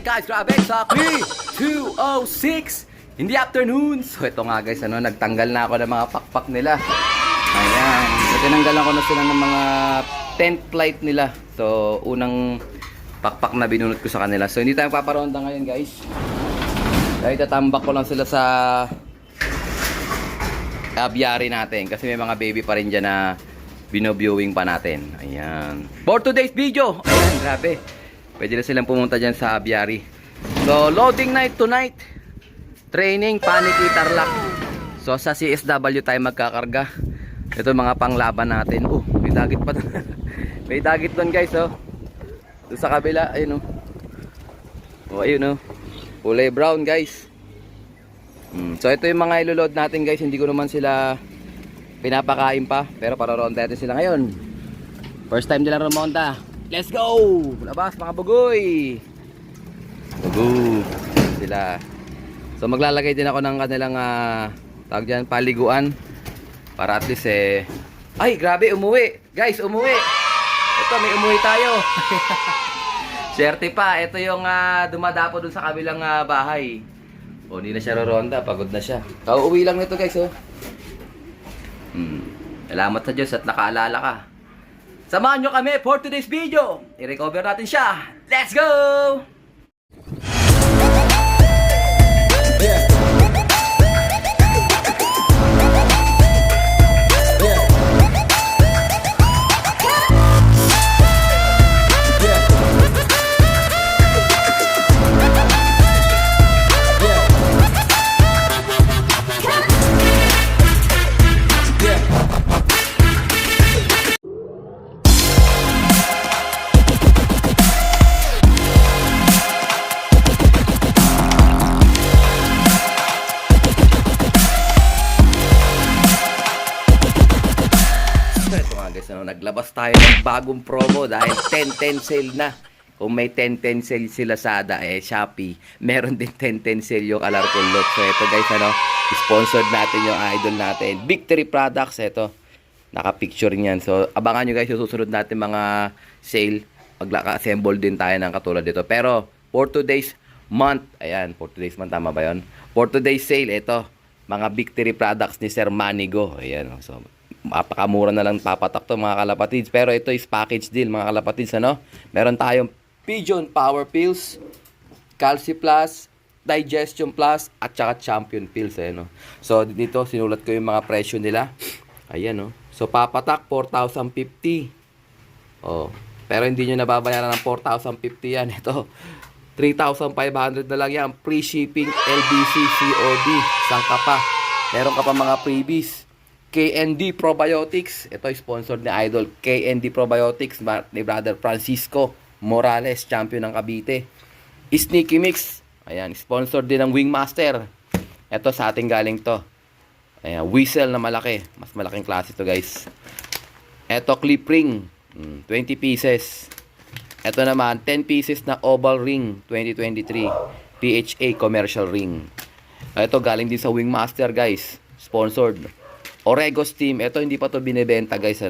guys, grabe sa 3206 in the afternoon. So ito nga guys, nagtanggal na ako ng mga pakpak nila. Ayan, so tinanggalan ko na sila ng mga tent flight nila. So unang pakpak na binunot ko sa kanila. So hindi tayo paparonda ngayon guys. Dahil tatambak ko lang sila sa aviary natin. Kasi may mga baby pa rin dyan na binoviewing pa natin. Ayan. For today's video. Ayan, grabe. Pwede na silang pumunta dyan sa aviary. So, loading night tonight. Training, panic, tarlac. So, sa CSW tayo magkakarga. Ito mga panglaban natin. Oh, may dagit pa. May dagit doon guys, oh. Doon sa kabila, ayun, oh. Oh, ayun, oh. Kulay brown guys. So, ito yung mga iloload natin guys. Hindi ko naman sila pinapakain pa. Pero pararonda natin sila ngayon. First time nila rumonda. Let's go! Labas mga bugoy! Bugo! Sila. So maglalagay din ako ng kanilang tawag dyan, paliguan. Para at least ay grabe, umuwi! Guys, umuwi! Ito, may umuwi tayo. Swerte pa. Ito yung dumadapo dun sa kabilang bahay. O, hindi na siya roronda. Pagod na siya. Kauuwi lang nito guys, oh. Salamat sa Diyos at nakaalala ka. Samahan nyo kami for today's video. I-recover natin siya. Let's go! Yeah. Naglabas tayo ng bagong promo dahil 10-10 sale na. Kung may 10-10 sale sila sa Shopee, meron din 10-10 sale yung Alarcon Lot. So ito guys, sponsored natin yung idol natin, Victory Products. Ito, naka-picture niyan. So abangan nyo guys yung susunod natin mga sale. Magka-assemble din tayo ng katulad dito. Pero for today's month, ayan, for today's month, tama ba yun? For today's sale, ito, mga Victory Products ni Sir Manigo. Ayan, so mapakamura na lang papatak to mga kalapatids. Pero ito is package deal mga kalapatids, meron tayong Pigeon Power Pills, Calci Plus, Digestion Plus, at saka Champion Pills, So dito sinulat ko yung mga presyo nila. Ayan, so papatak 4,050. Oh, pero hindi nyo nababayaran ng 4,050 yan. Ito 3,500 na lang yan. Free shipping, LBC, COD, sangka pa. Meron ka pa mga freebies. KND Probiotics. Ito sponsored ni Idol. KND Probiotics ni Brother Francisco Morales, champion ng Cavite. Sneaky Mix. Ayan, sponsored din ng Wingmaster. Ito sa ating galing to. Ayan, whistle na malaki. Mas malaking klase to guys. Ito clip ring. 20 pieces. Ito naman, 10 pieces na oval ring. 2023. PHA commercial ring. Ito galing din sa Wingmaster guys. Sponsored. Orego Steam, ito hindi pa to binebenta guys,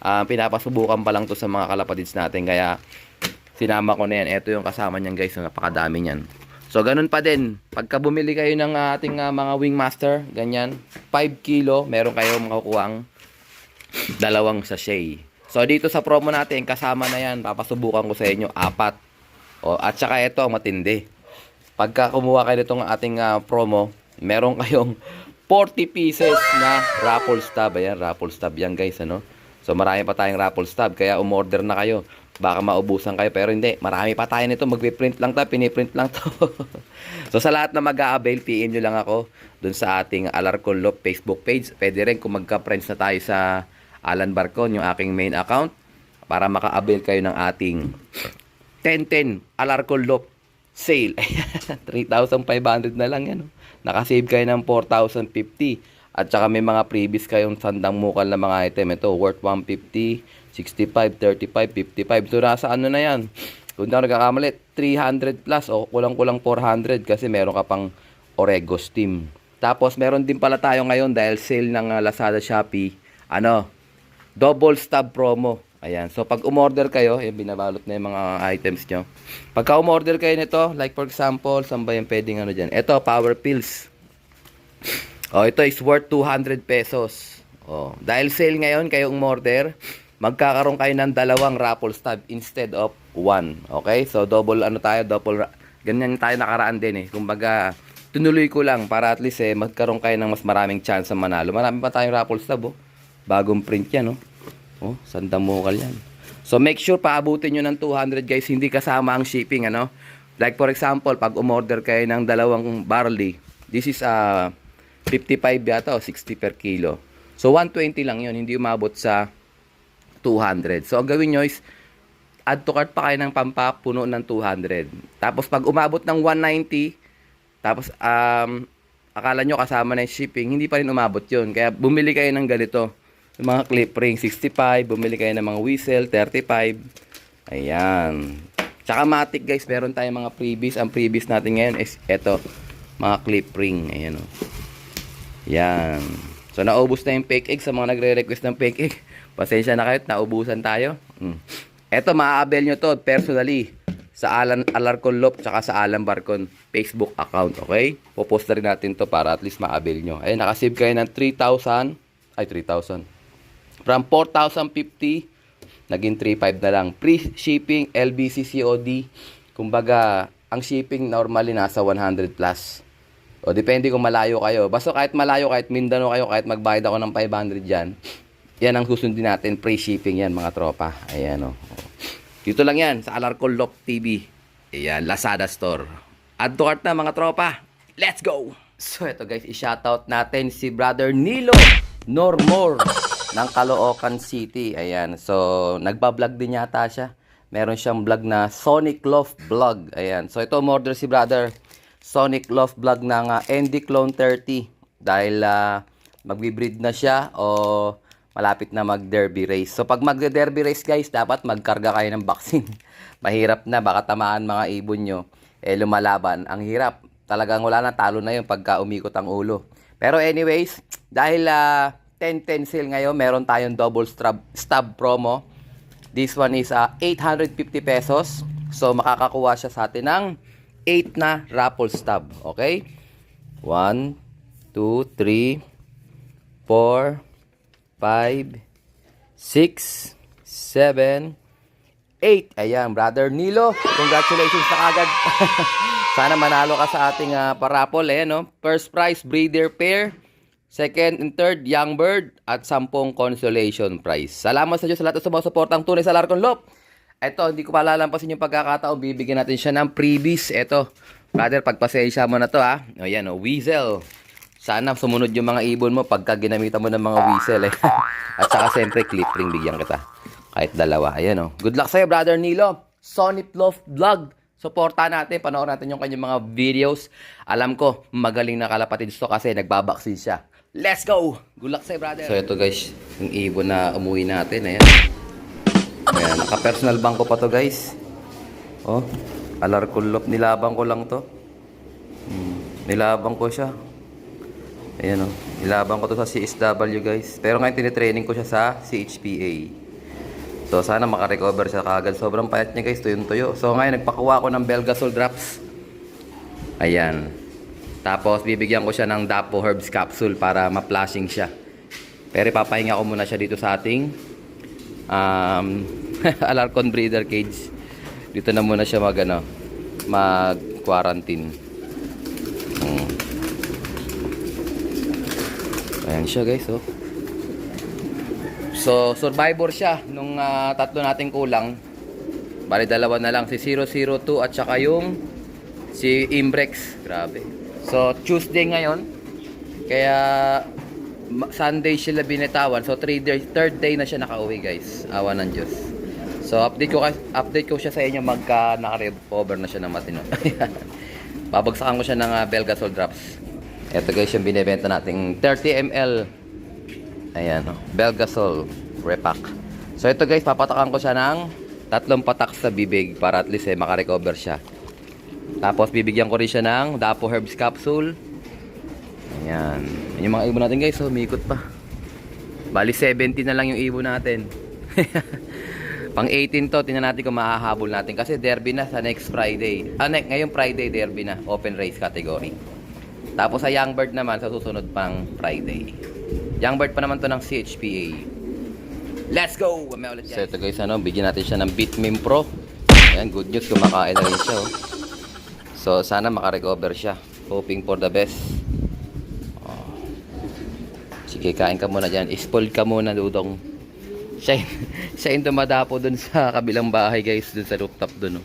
pinapasubukan pa lang to sa mga kalapatids natin, kaya sinama ko na yan. Ito yung kasama niyan guys, napakadami niyan. So ganun pa din, pagka bumili kayo ng ating mga Wingmaster, ganyan, 5 kilo, meron kayong makukuhang 2 sachet. So dito sa promo natin, kasama na yan, papasubukan ko sa inyo 4. O, at saka ito, matindi. Pagka kumuha kayo nitong ating promo, meron kayong 40 pieces na raffle stab. Ayan, raffle stab yan guys, So marami pa tayong raffle stab, kaya umorder na kayo. Baka maubusan kayo, pero hindi. Marami pa tayo nito, magpiprint lang to, piniprint lang to. So sa lahat na mag-a-avail, PM nyo lang ako dun sa ating Alarcon Lot Facebook page. Pwede rin kung magka-friends na tayo sa Alan Barcon, yung aking main account, para maka-avail kayo ng ating 10-10 Alarcon Lot sale. 3,500 na lang yan. Nakasave kayo ng 4,050. At saka may mga previous kayong sandang mukal na mga item. Ito, worth 150, 65, 35, 55. So, nasa ano na yan? Kung na nagkakamali, 300 plus o kulang-kulang 400 kasi meron ka pang Orego Steam. Tapos, meron din pala tayo ngayon dahil sale ng Lazada, Shopee. Double stab promo. Ayan. So, pag umorder kayo, yung binabalot na yung mga items nyo. Pagka umorder kayo nito, like for example, saan ba yung pwedeng ano dyan? Ito, Power Pills. Oh, ito is worth 200 pesos. Oh, dahil sale ngayon, kayo umorder, magkakaroon kayo ng dalawang raffle stab instead of one. Okay? So, double ano tayo, ganyan tayo nakaraan din eh. Kumbaga, tinuloy ko lang para at least magkaroon kayo ng mas maraming chance na manalo. Marami pa tayong raffle stab, oh. Bagong print yan, oh. Oh, sandamukal yan. So, make sure paabutin nyo ng 200 guys, hindi kasama ang shipping, ano. Like for example, pag umorder kayo ng dalawang barley, this is 55 yata o 60 per kilo. So, 120 lang yun, hindi umabot sa 200. So, ang gawin nyo is, add to cart pa kayo ng pampapuno ng 200. Tapos, pag umabot ng 190, tapos, akala nyo kasama na yung shipping, hindi pa rin umabot yun. Kaya, bumili kayo ng ganito. Yung mga clip ring, 65. Bumili kayo ng mga whistle, 35. Ayan. Tsaka matic guys, meron tayong mga freebies. Ang freebies natin ngayon is eto, mga clip ring. Ayan o. Yan. So, naubos na yung fake egg sa mga nagre-request ng fake egg. Pasensya na kayo, naubusan tayo. Eto, maa-avail nyo to personally sa Alarcon Lop tsaka sa Alan Barcon Facebook account, okay? Popost na rin natin to para at least ma-avail nyo. Ayun, nakasave kayo ng 3,000. From 4,050, naging 3,500 na lang. Free shipping, LBC COD. Kumbaga, ang shipping normally nasa 100 plus. O, depende kung malayo kayo. Basta kahit malayo, kahit Mindanao kayo, kahit magbayad ako ng 500 dyan, yan ang susundin natin. Free shipping yan, mga tropa. Ayan, o. Dito lang yan, sa Alarcon Lop TV. Ayan, Lazada Store. Add to cart na, mga tropa. Let's go! So, ito guys, i-shoutout natin si Brother Nilo Normor ng Caloocan City. Ayan. So, nagba-vlog din yata siya. Meron siyang vlog na Sonic Love Vlog. Ayan. So, ito umorder si brother. Sonic Love Vlog ng ND Clone 30. Dahil magbi-breed na siya o malapit na mag-derby race. So, pag mag-derby race guys, dapat magkarga kayo ng vaccine. Mahirap na. Baka tamaan mga ibon nyo. Lumalaban. Ang hirap. Talagang wala na. Talo na yun pagka umikot ang ulo. Pero anyways, dahil 10-10 sale ngayon, meron tayong double stab promo. This one is 850 pesos. So, makakakuha siya sa atin ng 8 na raffle stab. Okay? 1, 2, 3, 4, 5, 6, 7, 8. Ayan, Brother Nilo. Congratulations na agad. Sana manalo ka sa ating parapol. Ayan, no? First prize, breeder pair. Second and third, young bird. At 10 consolation prize. Salamat sa Diyos sa lahat ng sumusuportang tunay sa Alarcon Lop. Ito, hindi ko palalampasin yung pagkakataon. Bibigyan natin siya ng freebies. Ito, brother, pagpasensya mo na to ha. O yan, o, weasel. Sana sumunod yung mga ibon mo pagka ginamitan mo ng mga weasel. Eh. At saka siyempre, clip ring bigyan kita. Kahit dalawa. Ayan o. Good luck sa'yo, Brother Nilo. Sonic Love Vlog. Suportahan natin, panoorin natin yung kanyang mga videos. Alam ko, magaling na kalapatids to kasi nagbabaksin siya. Let's go! Good luck sa'yo, brother. So, ito guys, yung ibon na umuwi natin. Ayan. Ayan, naka-personal banko pa to guys. Oh, Alarcon Lop. Nilabang ko lang to. Nilabang ko siya. Ayan oh. Nilabang ko to sa CSW guys. Pero ngayon tinitraining ko siya sa CHPA. So, sana makarecover siya kagad. Sobrang payat niya guys, tuyong-tuyo. So, ngayon nagpakuha ko ng Belgasol drops. Ayan. Tapos, bibigyan ko siya ng Dapo Herbs Capsule para ma-flashing siya. Pero ipapahinga ko muna siya dito sa ating Alarcon Breeder Cage. Dito na muna siya mag-quarantine. Ayan siya guys, oh. So, survivor siya nung tatlo nating kulang. Bali, dalawa na lang. Si 002 at saka yung si Imbrex. Grabe. So, Tuesday ngayon. Kaya, Sunday sila binitawan. So, third day na siya nakauwi, guys. Awa ng Diyos. So, update ko siya sa inyo magka naka-recover na siya ng matino. Babagsakan ko siya ng Belgasol drops. Ito guys, yung binibenta nating 30 ml. Ayan, Belgasol repack. So, ito guys, papatakan ko siya ng 3 patak sa bibig para at least makarecover siya. Tapos, bibigyan ko rin siya ng Dapo Herbs Capsule. Ayan. Yung mga ibon natin guys, umikot pa. Bali, 70 na lang yung ibon natin. Pang 18 to, tingnan natin kung mahahabol natin. Kasi derby na sa next Friday. Ngayong Friday, derby na. Open race category. Tapos sa Youngbird naman, sa susunod pang Friday. Youngbird pa naman to ng CHPA. Let's go! May ulit yan. So ito guys, bigyan natin siya ng Bitmim Pro. Ayan, good news, kumakain na rin siya. Oh. So sana makarecover siya. Hoping for the best. Oh. Sige, kain ka muna dyan. Spoiled ka muna, Dudong. Siya yung dumadapo dun sa kabilang bahay guys, dun sa rooftop dun.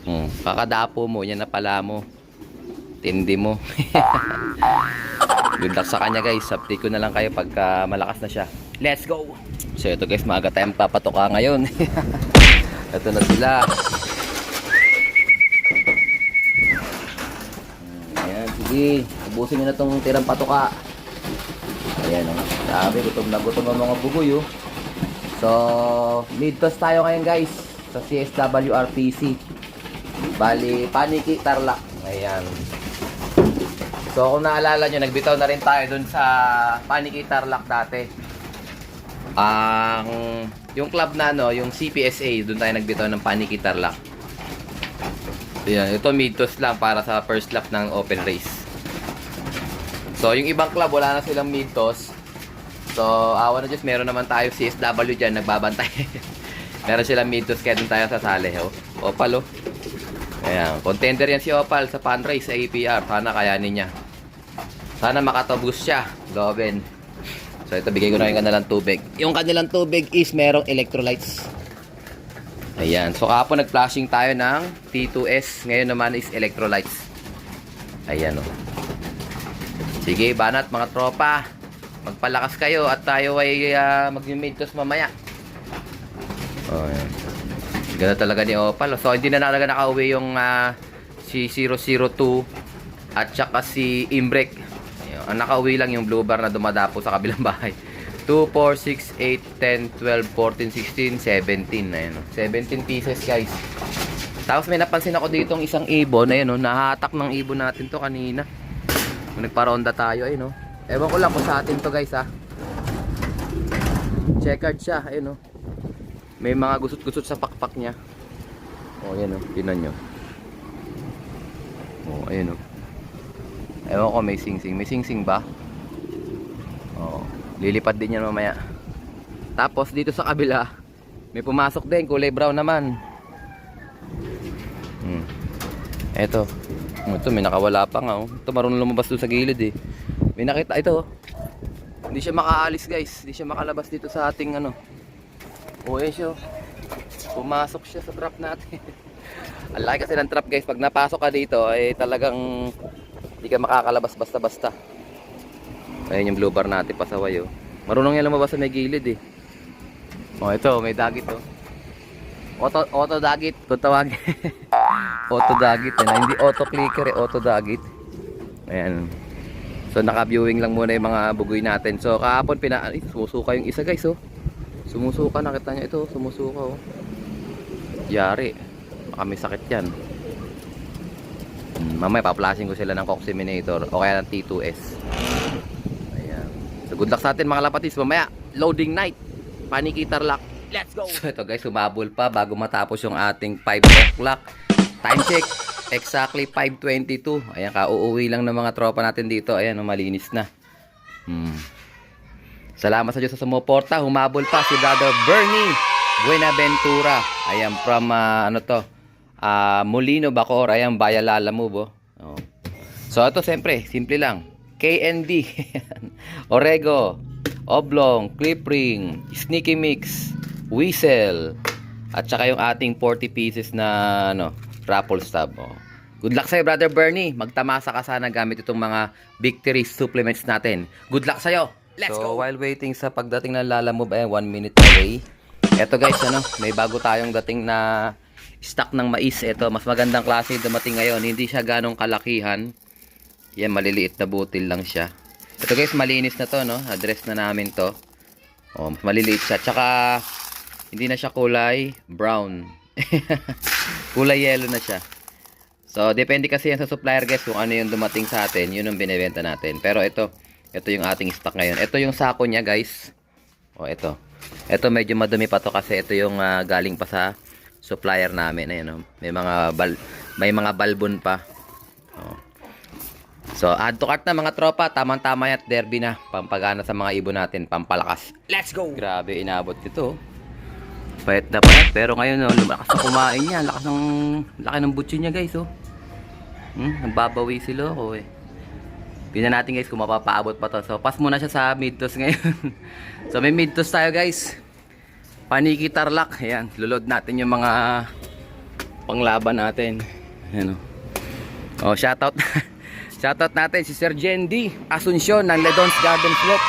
Oh. Kakadapo mo, yan na pala mo. Tindi mo. Good luck sa kanya guys. Update ko na lang kayo pagka malakas na siya. Let's go! So ito guys, maaga tayong papatoka ngayon. Ito na sila. Ayan, sige. Ubusin nyo na itong tirang patoka. Ayan, sabi, gutom na gutom ang mga bugoy. Oh. So, mid-toss tayo ngayon guys. Sa CSW RPC. Bali, Paniki, Tarlac. Ayan. So, kung naalala nyo, nagbitaw na rin tayo dun sa Paniki, Tarlac dati. Yung club na yung CPSA, dun tayo nagbitaw ng Paniki, Tarlac. Ayan, ito mid-toss lang para sa first lap ng open race. So, yung ibang club, wala na silang mid-toss. So, awa na Diyos, meron naman tayo CSW dyan, nagbabantay. Meron silang mid-toss, kaya dun tayo sasali. Opal, oh. Ayan, contender yan si Opal sa fan race sa APR. Sana kayanin niya. Sana makatabus siya. Loben. So, ito, bigay ko na yung kanilang tubig. Yung kanilang tubig is merong electrolytes. Ayan. So, kahapon nag-flashing tayo ng T2S. Ngayon naman is electrolytes. Ayan, oh. Sige, banat mga tropa. Magpalakas kayo at tayo ay mag-mid-toss mamaya. Oh, ayan. Ganda talaga ni Opal. So, hindi na talaga nakauwi yung si 002 at saka si Imbrek. Ayan. Ang nakauwi lang yung blue bar na dumadapo sa kabilang bahay. 2, 4, 6, 8, 10, 12, 14, 16, 17. Ayan. 17 pieces guys. Tapos may napansin ako ditong isang ibon. Ayan, nahatak ng ibon natin to kanina. Nagparonda tayo. Ayun, ewan ko lang kung sa atin to guys ha. Checkered siya. Ayun, may mga gusot-gusot sa pakpak niya. Oh, ayan, tinan nyo. Oh, ayun, ewan ko, may sing-sing. May sing-sing ba? Oh, lilipad din yan mamaya. Tapos dito sa kabila, may pumasok din, kulay brown naman. Eto. Ito, may nakawala pa nga. Ito, marunong lumabas doon sa gilid eh. May nakita, ito. Hindi siya makaalis guys. Hindi siya makalabas dito sa ating siya. Pumasok siya sa trap natin. Ang laki kasi ng trap guys. Pag napasok ka dito, ay talagang hindi ka makakalabas basta-basta. Ayan yung blue bar natin pasaway. Marunong yan lumabas sa may gilid eh. Ito, may dagit Auto dagit, kung tawagin. Auto dagit, hindi auto clicker, auto dagit. Ayan. So naka-viewing lang muna yung mga bugoy natin. So kahapon sumusuka yung isa guys, Sumusuka, nakita niyo ito, sumusuka, Yari. Baka may sakit yan. Mamaya pa-flashing ko sila ng Coximinator o kaya ng T2S. Ayan. So good luck sa atin mga lapatis. Mamaya, loading night. Paniki, Tarlac. Let's go! So ito guys, humabol pa bago matapos yung ating 5 o'clock. Time check, exactly 5:22. Ayan, kauuwi lang ng mga tropa natin dito. Ayan, malinis na. Salamat sa Diyos sa sumuporta. Humabol pa si Brother Bernie Buenaventura. Ayan, from Molino, Bacoor. Ayan, Bayalala Move. So ito siyempre, simple lang. KND, Orego, Oblong, Clip Ring, Sneaky Mix, Whistle, at saka yung ating 40 pieces na raffle stub. Good luck sa'yo, Brother Bernie. Magtamasa ka sana gamit itong mga victory supplements natin. Good luck sa'yo. Let's go! While waiting sa pagdating ng Lalamove, 1 minute away. Eto guys, may bago tayong dating na stock ng mais. Eto, mas magandang klase dumating ngayon. Hindi siya ganong kalakihan. Yan, maliliit na butil lang siya. Ito guys, malinis na to, Address na namin to. Mas maliliit siya. Tsaka hindi na siya kulay brown. Kulay yellow na siya. So, depende kasi yan sa supplier guys kung ano yung dumating sa atin. Yun ang binibenta natin. Pero ito yung ating stock ngayon. Ito yung sako niya guys. Ito. Ito medyo madumi pa to kasi ito yung galing pa sa supplier namin. Ayan, oh. May mga balbon pa. Oh. So, add to cart na mga tropa. Tamang-tama yan at derby na. Pampagana sa mga ibon natin. Pampalakas. Let's go! Grabe, inabot nito. Payat na payat. Pero ngayon, oh, lumakas na kumain niya. Laki ng butsi niya, guys. Oh. Nagbabawi sila ako eh. Tingnan natin guys kung mapapaabot pa to. So, pass muna siya sa mid-toss ngayon. So, may mid-toss tayo guys. Paniki Tarlac. Ayan, lulod natin yung mga panglaban natin. Ayan o. Oh, shoutout. Shoutout natin si Sir Jendi Asuncion ng Ledon's Garden Slope.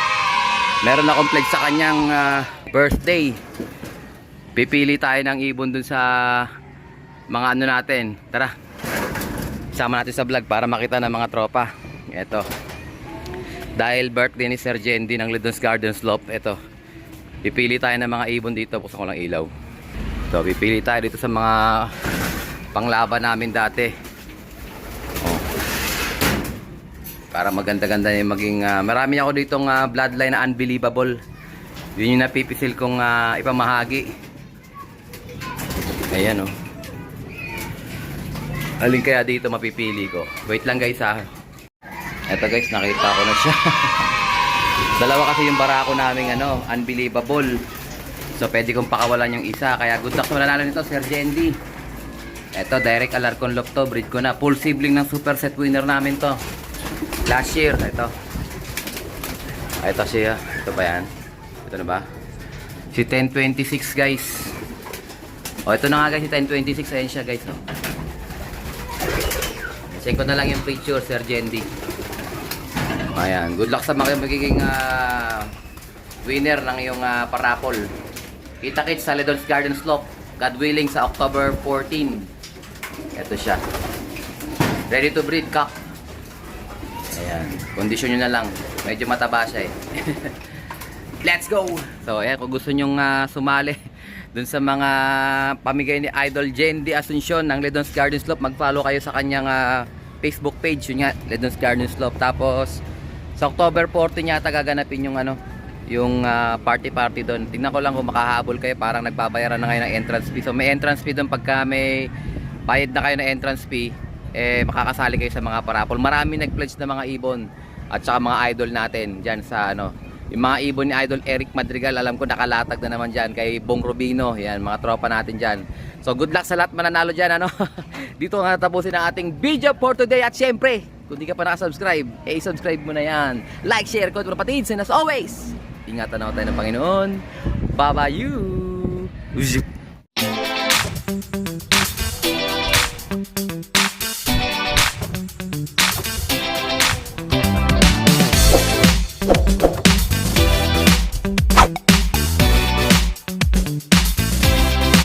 Meron akong pledge sa kanyang birthday. Pipili tayo ng ibon dun sa mga ano natin. Tara. Sama natin sa vlog para makita ng mga tropa. Ito. Dahil birthday ni Sir Jendi ng Ledon's Garden Slope, ito. Pipili tayo ng mga ibon dito. Buksan ko lang ilaw. So, pipili tayo dito sa mga panglaban namin dati. Oh. Para maganda-ganda yung maging... marami ako ditong bloodline na unbelievable. Yun yung napipisil kong ipamahagi. Ayan, oh. Alin kaya dito mapipili ko? Wait lang guys ha. Eto guys, nakita ko na siya. Dalawa kasi yung barako naming unbelievable. So pwede kong pakawalan yung isa. Kaya good luck sa mananalo nito, Sir Jendi. Eto, direct Alarcon Lock to. Breed ko na. Full sibling ng super set winner namin to. Last year. Eto. Eto siya. Ito ba yan? Ito na ba? Si 1026 guys. O ito na nga guys, si 1026. Ayan siya guys. Oh. Check ko na lang yung picture, Sir Jendi. Ayan, good luck sa mga magiging winner ng iyong parapol. Kita-kits sa Ledon's Garden Slope. God willing sa October 14. Ito siya. Ready to breed, cock. Ayan, kondisyon nyo na lang. Medyo mataba siya eh. Let's go! So, ayan, kung gusto nyong sumali dun sa mga pamigay ni Idol Jendi Asuncion ng Ledon's Garden Slope, mag-follow kayo sa kanyang Facebook page. Yun nga, Ledon's Garden Slope. Tapos, sa October 14 yata gaganapin yung yung party doon. Tingnan ko lang kung makahabol kayo, parang nagbabayaran na kayo ng entrance fee. So may entrance fee doon pagka may bayad na kayo ng entrance fee, makakasali kayo sa mga parapol. Marami nag-pledge na mga ibon at saka mga idol natin diyan sa yung mga ibon ni Idol Eric Madrigal, alam ko nakalatag na naman diyan kay Bong Rubino. Yan, mga tropa natin diyan. So good luck sa lahat mananalo diyan Dito nga tapusin ang ating video for today at syempre, kung di ka pa nakasubscribe, subscribe mo na yan. Like, share, comment, mga patids. And as always, ingatan ako tayo ng Panginoon. Bye-bye you!